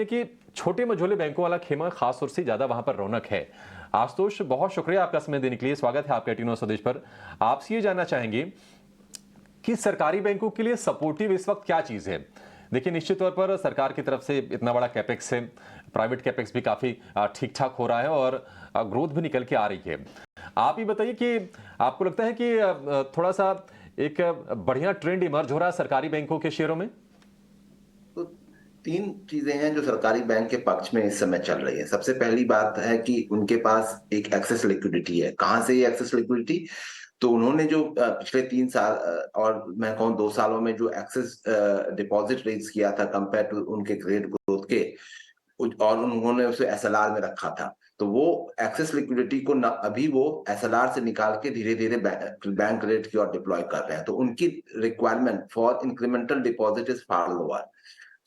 कि छोटे मझोले बैंकों वाला खेमा खास तौर से ज्यादा वहां पर रौनक है। आशुतोष, बहुत शुक्रिया आपका समय देने के लिए। स्वागत है आपका 18 स्वदेश पर। आपसे ये जानना चाहेंगे कि सरकारी बैंकों के लिए सपोर्टिव इस वक्त क्या चीज है। देखिए, निश्चित तौर पर सरकार की तरफ से इतना बड़ा कैपेक्स है, प्राइवेट कैपेक्स भी काफी ठीक ठाक हो रहा है और ग्रोथ भी निकल के आ रही है। आप ये बताइए कि आपको लगता है कि थोड़ा सा एक बढ़िया ट्रेंड इमर्ज हो रहा है सरकारी बैंकों के शेयरों में? तो तीन चीजें हैं जो सरकारी बैंक के पक्ष में इस समय चल रही है। सबसे पहली बात है कि उनके पास एक एक्सेस लिक्विडिटी है। कहाँ से ये एक्सेस लिक्विडिटी? तो उन्होंने जो पिछले 3 साल और मैं कहूँ 2 सालों में जो एक्सेस डिपॉजिट रेज किया था कंपेयर टू उनके क्रेडिट ग्रोथ के, और उन्होंने उसे एसएलआर में रखा था। तो वो एक्सेस लिक्विडिटी को अभी वो एसएलआर से निकाल के धीरे धीरे बैंक रेट की ओर डिप्लॉय कर रहे हैं। तो उनकी requirement for incremental deposit is far lower.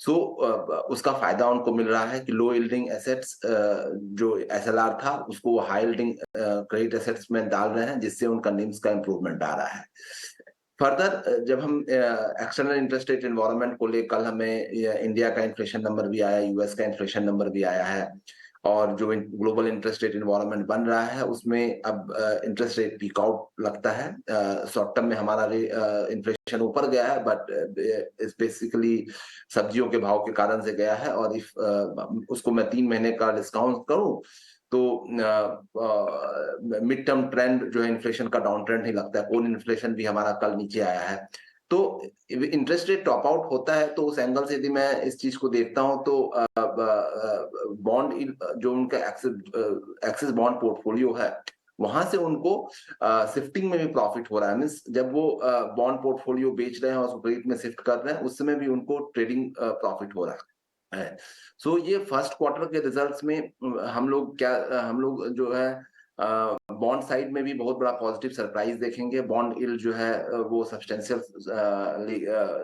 So उसका फायदा उनको मिल रहा है कि लो यील्डिंग एसेट्स जो एसएलआर था उसको वो हाई यील्डिंग क्रेडिट एसेट्स में डाल रहे हैं, जिससे उनका निम्स का इंप्रूवमेंट आ रहा है। फर्दर जब हम एक्सटर्नल इंटरेस्ट रेट एनवायरनमेंट को ले, कल हमें इंडिया का इन्फ्लेशन नंबर भी आया, यूएस का इन्फ्लेशन नंबर भी आया है, और जो ग्लोबल इंटरेस्ट रेट एनवायरनमेंट बन रहा है उसमें अब इंटरेस्ट रेट पीक आउट लगता है। शॉर्ट टर्म में हमारा इन्फ्लेशन ऊपर गया है, बट बेसिकली सब्जियों के भाव के कारण से गया है। और इफ उसको मैं 3 महीने का डिस्काउंट करूं तो मिड टर्म ट्रेंड जो है इन्फ्लेशन का डाउन ट्रेंड ही लगता है। कोर इन्फ्लेशन भी हमारा कल नीचे आया है। तो इंटरेस्ट रेट टॉप आउट होता है, तो उस एंगल से यदि मैं इस चीज को देखता हूं तो बॉन्ड जो उनका एक्सिस बॉन्ड पोर्टफोलियो है वहां से उनको शिफ्टिंग में भी प्रॉफिट हो रहा है। मीन्स जब वो बॉन्ड पोर्टफोलियो बेच रहे हैं और उसको क्रेडिट में शिफ्ट कर रहे हैं, उस समय भी उनको ट्रेडिंग प्रॉफिट हो रहा है। सो ये फर्स्ट क्वार्टर के रिजल्ट्स में हम लोग जो है बॉन्ड साइड में भी बहुत बड़ा पॉजिटिव सरप्राइज देखेंगे। बॉन्ड यील्ड जो है वो सब्सटेंशियल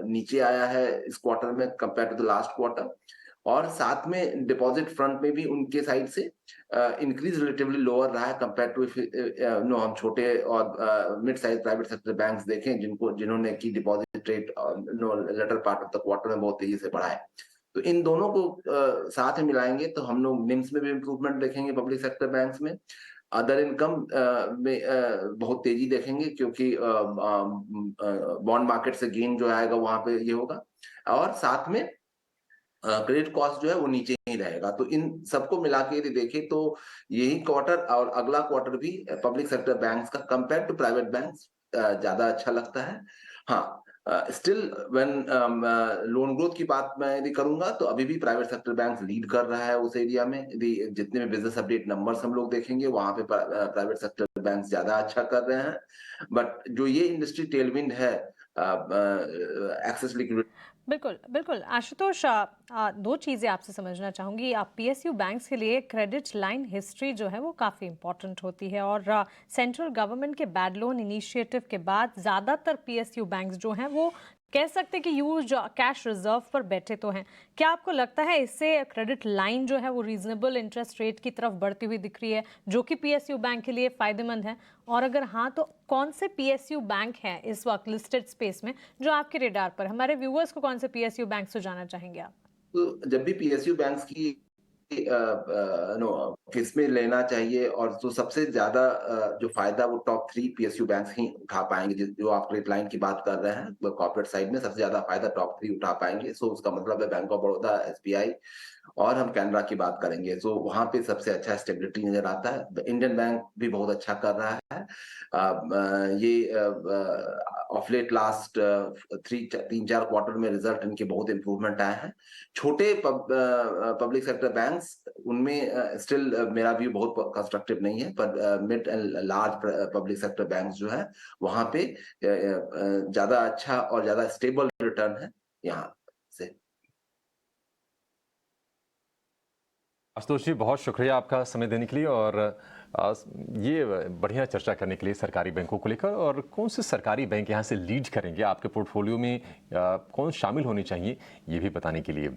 नीचे आया है इस क्वार्टर में compare to the last quarter. और साथ में डिपॉजिट फ्रंट में भी उनके साइड से इंक्रीज रिलेटिवली लोअर रहा है कंपेयर टू नो हम छोटे और mid size private sector banks देखें जिन्होंने की डिपॉजिट रेट नो latter part of the quarter में बहुत तेजी से बढ़ा है। तो इन दोनों को साथ में मिलाएंगे तो हम लोग निम्स में भी इम्प्रूवमेंट देखेंगे पब्लिक सेक्टर बैंक्स में। अदर इनकम में बहुत तेजी देखेंगे, क्योंकि बॉन्ड मार्केट से गेन जो आएगा वहां पे ये होगा। और साथ में क्रेडिट कॉस्ट जो है वो नीचे ही रहेगा। तो इन सबको मिला के यदि देखें तो यही क्वार्टर और अगला क्वार्टर भी पब्लिक सेक्टर बैंक्स का कंपेयर टू प्राइवेट बैंक्स ज्यादा अच्छा लगता है। हाँ, स्टिल व्हेन लोन ग्रोथ की बात मैं यदि करूंगा तो अभी भी प्राइवेट सेक्टर बैंक्स लीड कर रहा है उस एरिया में। यदि जितने भी बिजनेस अपडेट नंबर्स हम लोग देखेंगे वहां पे प्राइवेट सेक्टर बैंक्स ज्यादा अच्छा कर रहे हैं। बट जो ये इंडस्ट्री टेलविंड है, एक्सेस लिक्विडिटी। बिल्कुल बिल्कुल आशुतोष, दो चीज़ें आपसे समझना चाहूँगी। आप पीएसयू बैंक्स के लिए क्रेडिट लाइन हिस्ट्री जो है वो काफ़ी इंपॉर्टेंट होती है, और सेंट्रल गवर्नमेंट के बैड लोन इनिशिएटिव के बाद ज़्यादातर पीएसयू बैंक्स जो हैं वो कह सकते हैं कि यूज कैश रिजर्व पर बैठे तो हैं। क्या आपको लगता है इससे क्रेडिट लाइन जो है वो रीजनेबल इंटरेस्ट रेट की तरफ बढ़ती हुई दिख रही है, जो कि पीएसयू बैंक के लिए फायदेमंद है? और अगर हाँ, तो कौन से पीएसयू बैंक हैं इस वक्त लिस्टेड स्पेस में जो आपके रेडार पर? हमारे व्यूअर्स को कौन से पीएसयू बैंक से जानना चाहेंगे आप? तो जब भी पीएसयू बैंक्स की नो किस में लेना चाहिए, और जो सबसे ज्यादा जो फायदा वो टॉप 3 पीएसयू बैंक्स ही उठा पाएंगे। जो आप क्रेडिट लाइन की बात कर रहे हैं कॉर्पोरेट साइड में, सबसे ज्यादा फायदा टॉप 3 उठा पाएंगे। सो उसका मतलब है बैंक ऑफ बड़ौदा, एसबीआई, और हम कैनरा की बात करेंगे। सो वहां पे सबसे अच्छा स्टेबिलिटी नजर आता है। इंडियन बैंक भी बहुत अच्छा कर रहा है। ये ऑफ लेट लास्ट 3-4 क्वार्टर में रिजल्ट इनके बहुत इंप्रूवमेंट आए हैं। छोटे पब्लिक सेक्टर बैंक्स उनमें स्टिल मेरा व्यू बहुत कंस्ट्रक्टिव नहीं है, पर mid and large public sector banks जो है वहां पे ज्यादा अच्छा और ज्यादा स्टेबल रिटर्न है यहाँ से। आशुतोष जी, बहुत शुक्रिया आपका समय देने के लिए और ये बढ़िया चर्चा करने के लिए सरकारी बैंकों को लेकर, और कौन से सरकारी बैंक यहाँ से लीड करेंगे आपके पोर्टफोलियो में, कौन शामिल होने चाहिए ये भी बताने के लिए।